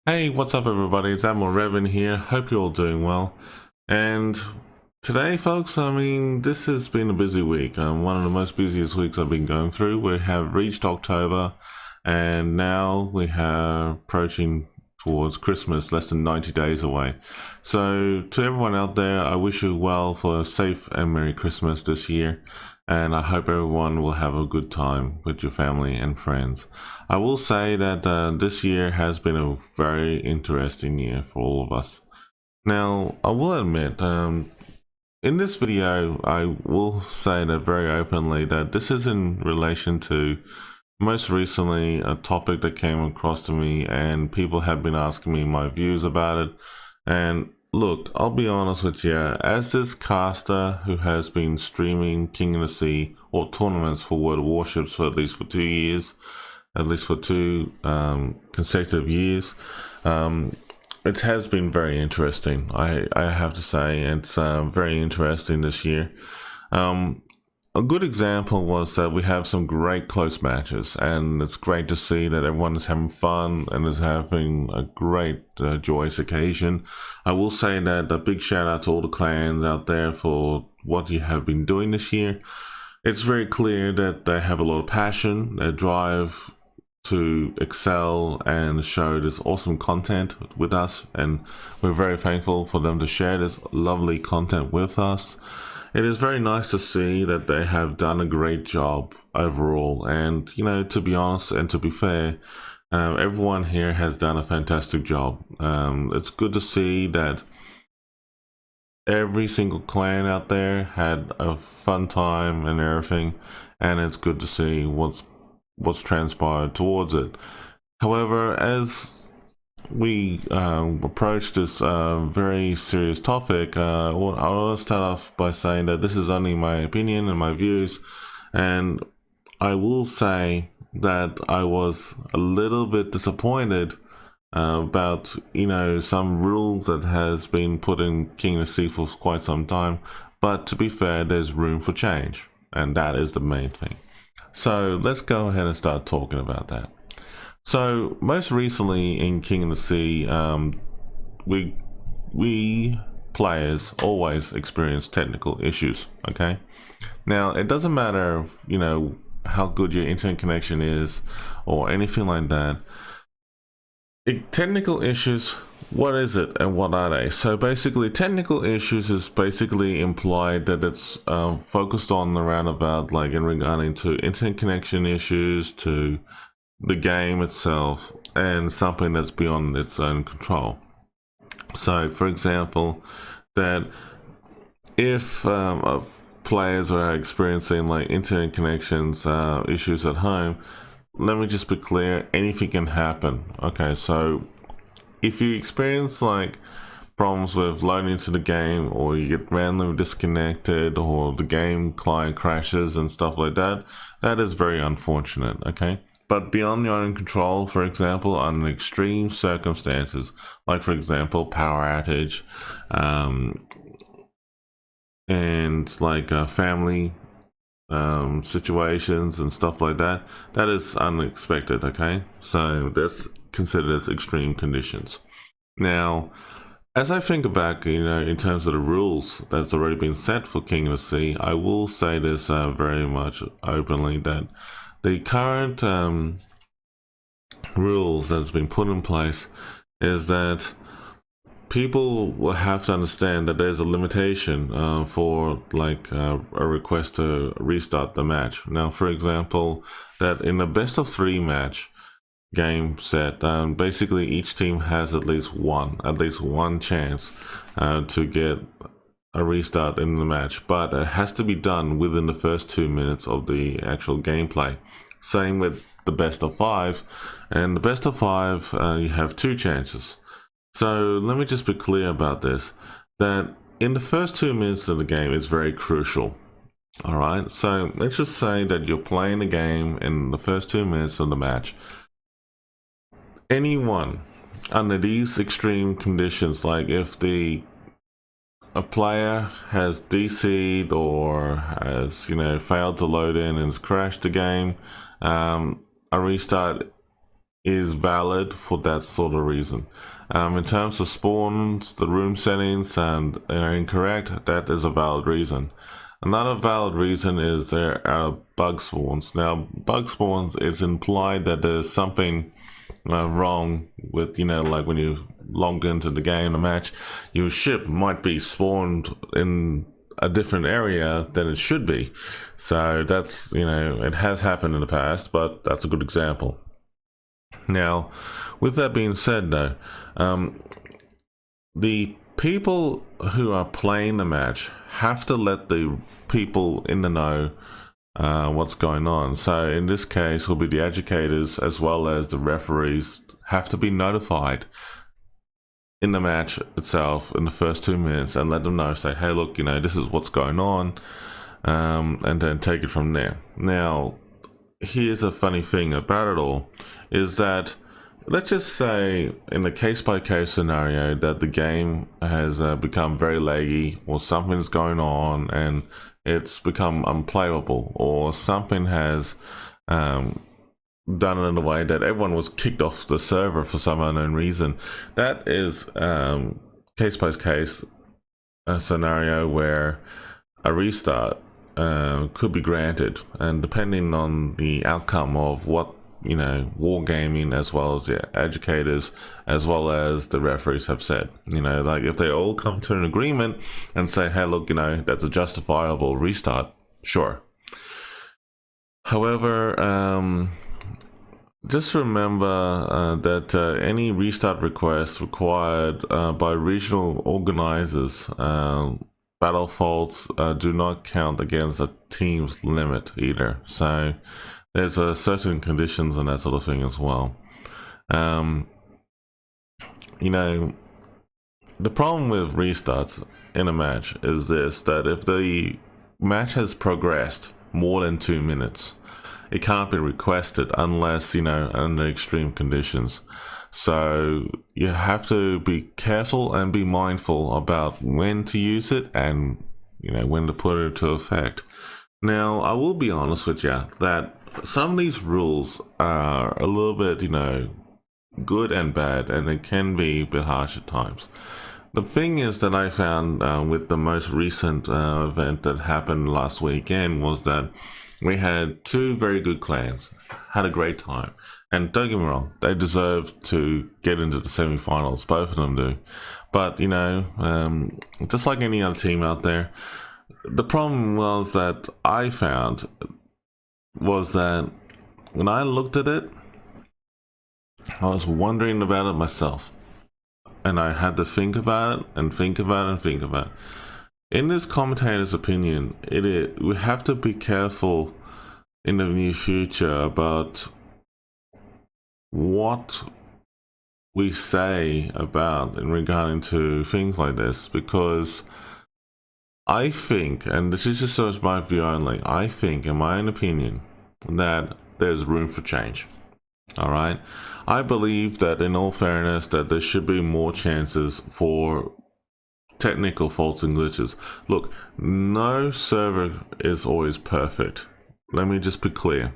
Hey, what's up everybody? It's Admiral Revan here. Hope you're all doing well. And today, folks, this has been a busy week. One of the most busiest weeks I've been going through. We have reached October, and now we are approaching towards Christmas, less than 90 days away. So to everyone out there, I wish you well for a safe and Merry Christmas this year. And I hope everyone will have a good time with your family and friends. I will say that this year has been a very interesting year for all of us. Now, I will admit, in this video, I will say that very openly that this is in relation to most recently a topic that came across to me, and people have been asking me my views about it. And look, I'll be honest with you, as this caster who has been streaming King of the Sea or tournaments for World of Warships for at least for 2 years, at least for two consecutive years, it has been very interesting. I have to say it's very interesting this year. A good example was that we have some great close matches, and it's great to see that everyone is having fun and is having a great joyous occasion. I will say that a big shout out to all the clans out there for what you have been doing this year. It's very clear that they have a lot of passion, a drive to excel and show this awesome content with us, and we're very thankful for them to share this lovely content with us. It is very nice to see that they have done a great job overall, and you know, to be honest and to be fair, everyone here has done a fantastic job. It's good to see that every single clan out there had a fun time and everything, and it's good to see what's transpired towards it. However, as we approach this very serious topic, I want to start off by saying that this is only my opinion and my views, and I will say that I was a little bit disappointed about, you know, some rules that has been put in King of the Sea for quite some time. But to be fair, there's room for change, and that is the main thing. So let's go ahead and start talking about that. So most recently in King of the Sea, we players always experience technical issues. Okay, now it doesn't matter, you know, how good your internet connection is or anything like that. Technical issues, what is it and what are they? So basically, technical issues is basically implied that it's focused on around about, like, in regarding to internet connection issues, to the game itself, and something that's beyond its own control. So for example, that if players are experiencing like internet connections issues at home, let me just be clear, anything can happen. Okay, so if you experience like problems with loading into the game, or you get randomly disconnected, or the game client crashes and stuff like that, that is very unfortunate. Okay, but beyond your own control, for example, under extreme circumstances, like for example power outage, and like family situations and stuff like that, that is unexpected. Okay, so that's considered as extreme conditions. Now, as I think about, you know, in terms of the rules that's already been set for King of the Sea, I will say this very much openly, that the current rules that's been put in place is that people will have to understand that there's a limitation for like a request to restart the match. Now, for example, that in a best of 3 match game set, basically each team has at least one chance to get a restart in the match, but it has to be done within the first 2 minutes of the actual gameplay. Same with the best of 5, and the best of 5 you have 2 chances. So let me just be clear about this, that in the first 2 minutes of the game is very crucial. All right, so let's just say that you're playing the game in the first 2 minutes of the match. Anyone under these extreme conditions, like if a player has DC'd or has, you know, failed to load in and has crashed the game, a restart is valid for that sort of reason. In terms of spawns, the room settings, and are incorrect, that is a valid reason. Another valid reason is there are bug spawns. Now, bug spawns, it's implied that there's something wrong with, like when you logged into the game, the match, your ship might be spawned in a different area than it should be. So that's, it has happened in the past, but that's a good example. Now, with that being said though, the people who are playing the match have to let the people in the know what's going on. So in this case will be the educators as well as the referees have to be notified in the match itself in the first 2 minutes and let them know, say, hey, look, this is what's going on, and then take it from there. Now, here's a funny thing about it all is that, let's just say in the case-by-case scenario that the game has become very laggy, or something's going on and it's become unplayable, or something has done it in a way that everyone was kicked off the server for some unknown reason. That is case-by-case scenario where a restart could be granted, and depending on the outcome of what wargaming as well as the educators as well as the referees have said, like if they all come to an agreement and say, hey, look, that's a justifiable restart, sure. However, just remember that any restart request required by regional organizers, battle faults do not count against a team's limit either. So there's certain conditions and that sort of thing as well. The problem with restarts in a match is this, that if the match has progressed more than 2 minutes, it can't be requested unless, under extreme conditions. So you have to be careful and be mindful about when to use it and, when to put it into effect. Now, I will be honest with you that some of these rules are a little bit, good and bad, and it can be a bit harsh at times. The thing is that I found with the most recent event that happened last weekend was that we had 2 very good clans, had a great time. And don't get me wrong, they deserve to get into the semi-finals, both of them do. But, just like any other team out there, the problem was that I found was that when I looked at it, I was wondering about it myself. And I had to think about it and think about it and think about it. In this commentator's opinion, we have to be careful in the near future about what we say about in regarding to things like this, because I think, and this is just my view only, I think, in my own opinion, that there's room for change. All right, I believe that in all fairness that there should be more chances for technical faults and glitches. Look, no server is always perfect. Let me just be clear.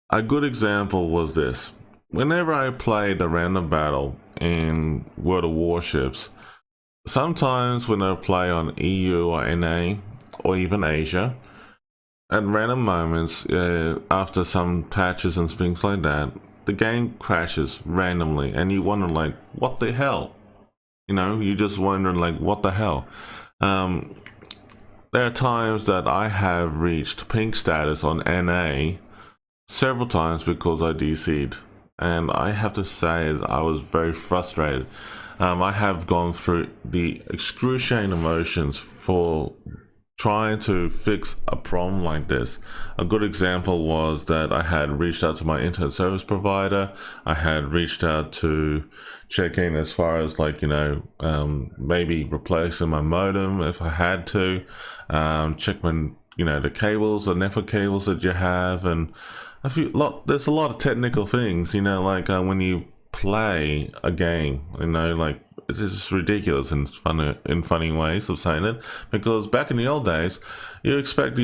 A good example was this. Whenever I played a random battle in World of Warships, sometimes when I play on EU or NA or even Asia, at random moments, after some patches and things like that, the game crashes randomly and you wonder like, what the hell? You just wondering like, what the hell? There are times that I have reached pink status on NA several times because I DC'd, and I have to say I was very frustrated. I have gone through the excruciating emotions for trying to fix a problem like this. A good example was that I had reached out to my internet service provider. I had reached out to check in as far as like, maybe replacing my modem if I had to, check my, the cables, the network cables that you have, and there's a lot of technical things, like when you play a game, like it's just ridiculous in funny ways of saying it, because back in the old days you expect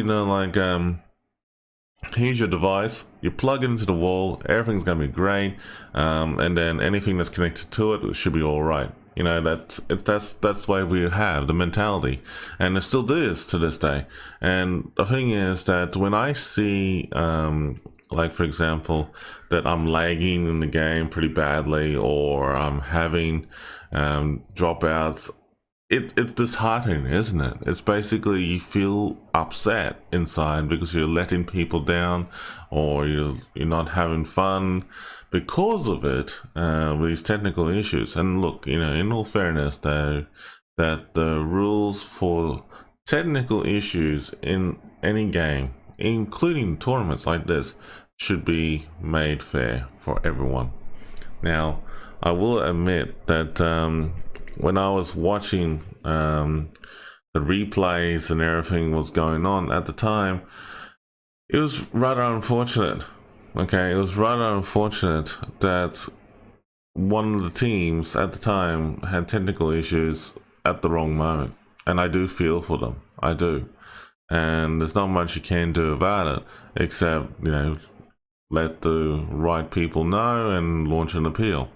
Here's your device, you plug it into the wall, everything's going to be great, and then anything that's connected to it should be all right. You know, that's the way we have the mentality, and it still is to this day. And the thing is that when I see like for example that I'm lagging in the game pretty badly, or I'm having dropouts, it's disheartening, isn't it? It's basically you feel upset inside because you're letting people down, or you're not having fun because of it, with these technical issues. And look, you know, in all fairness, though, that the rules for technical issues in any game, including tournaments like this, should be made fair for everyone. Now, I will admit that when I was watching the replays and everything was going on at the time, it was rather unfortunate. Okay, it was rather unfortunate that one of the teams at the time had technical issues at the wrong moment. And I do feel for them. I do. And there's not much you can do about it, except, you know, let the right people know and launch an appeal.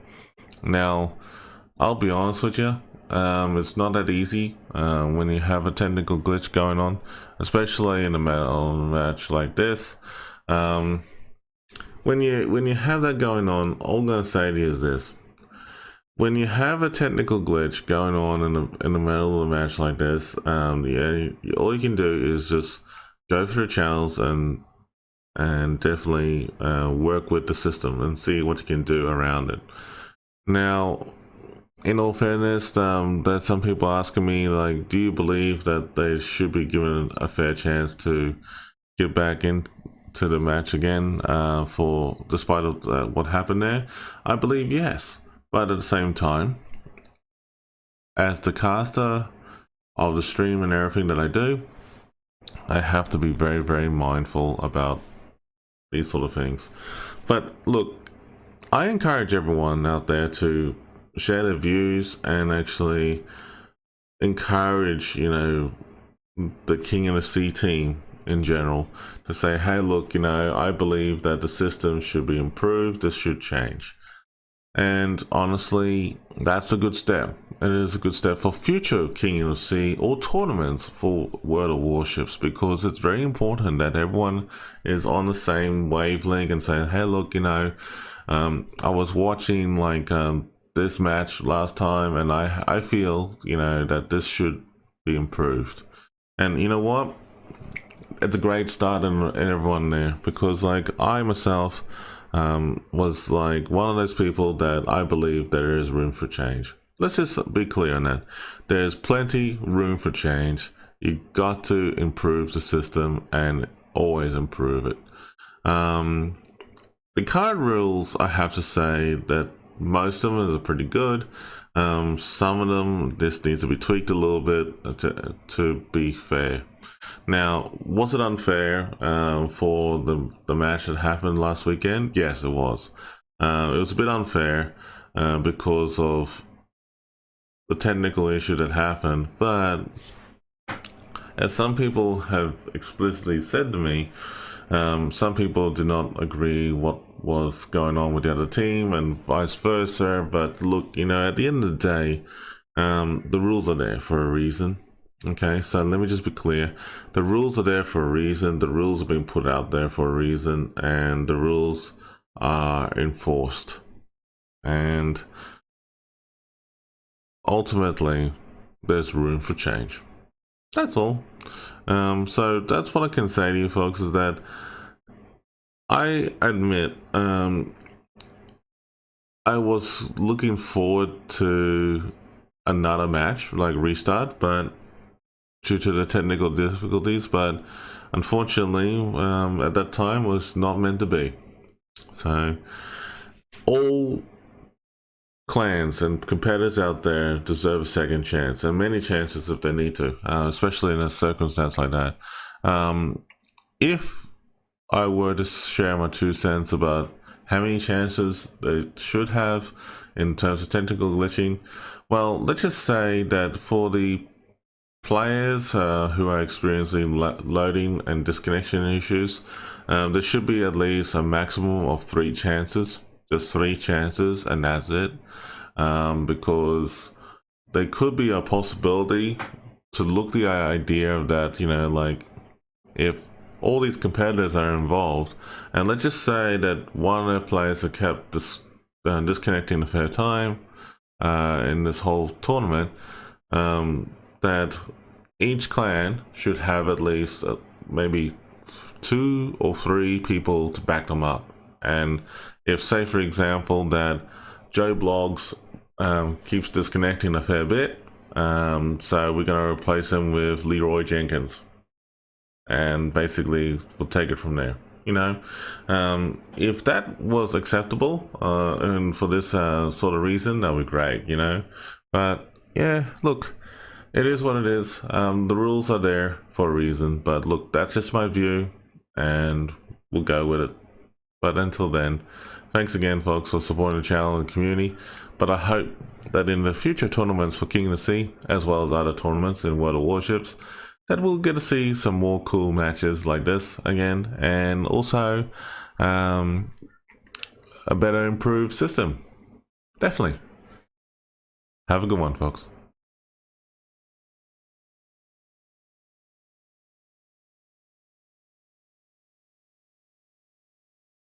Now, I'll be honest with you, it's not that easy when you have a technical glitch going on, especially in a match like this. When you have that going on, all I'm gonna say to you is this: when you have a technical glitch going on in the middle of a match like this, yeah, all you can do is just go through the channels and definitely work with the system and see what you can do around it. Now, in all fairness, there's some people asking me, like, do you believe that they should be given a fair chance to get back into the match again, for despite of what happened there? I believe yes, but at the same time, as the caster of the stream and everything that I do, I have to be very, very mindful about these sort of things. But look, I encourage everyone out there to share their views and actually encourage, you know, the King of the Sea team in general to say, hey, look, you know, I believe that the system should be improved, this should change. And honestly, that's a good step. It is a good step for future King of the Sea or tournaments for World of Warships, because it's very important that everyone is on the same wavelength and saying, hey, look, you know, I was watching like this match last time, and I feel, you know, that this should be improved. And you know what? It's a great start in everyone there, because like I myself was like one of those people that I believe there is room for change. Let's just be clear on that. There's plenty room for change. You got to improve the system and always improve it. The card rules, I have to say that most of them are pretty good. Some of them, this needs to be tweaked a little bit to be fair. Now, was it unfair for the match that happened last weekend? Yes, it was. It was a bit unfair because of the technical issue that happened, but as some people have explicitly said to me, some people did not agree what was going on with the other team and vice versa. But look, you know, at the end of the day, the rules are there for a reason. Okay, so let me just be clear. The rules are there for a reason. The rules are being put out there for a reason, and the rules are enforced. And ultimately, there's room for change. That's all. So that's what I can say to you folks, is that I admit I was looking forward to another match, like restart, but due to the technical difficulties, but unfortunately at that time was not meant to be. So all clans and competitors out there deserve a second chance, and many chances if they need to, especially in a circumstance like that. If I were to share my 2 cents about how many chances they should have in terms of technical glitching, well, let's just say that for the players who are experiencing loading and disconnection issues, there should be at least a maximum of 3 chances, just 3 chances, and that's it. Because there could be a possibility to look the idea that, you know, like if all these competitors are involved, and let's just say that one of the players are kept disconnecting a fair time in this whole tournament, that each clan should have at least maybe 2 or 3 people to back them up. And if, say for example, that Joe Blogs keeps disconnecting a fair bit, so we're going to replace him with Leroy Jenkins, and basically we'll take it from there. You know, if that was acceptable and for this sort of reason, that would be great, you know. But yeah, look, it is what it is. The rules are there for a reason, but look, that's just my view and we'll go with it. But until then, thanks again folks for supporting the channel and the community. But I hope that in the future tournaments for King of the Sea, as well as other tournaments in World of Warships, that we'll get to see some more cool matches like this again, and also a better improved system. Definitely. Have a good one, folks.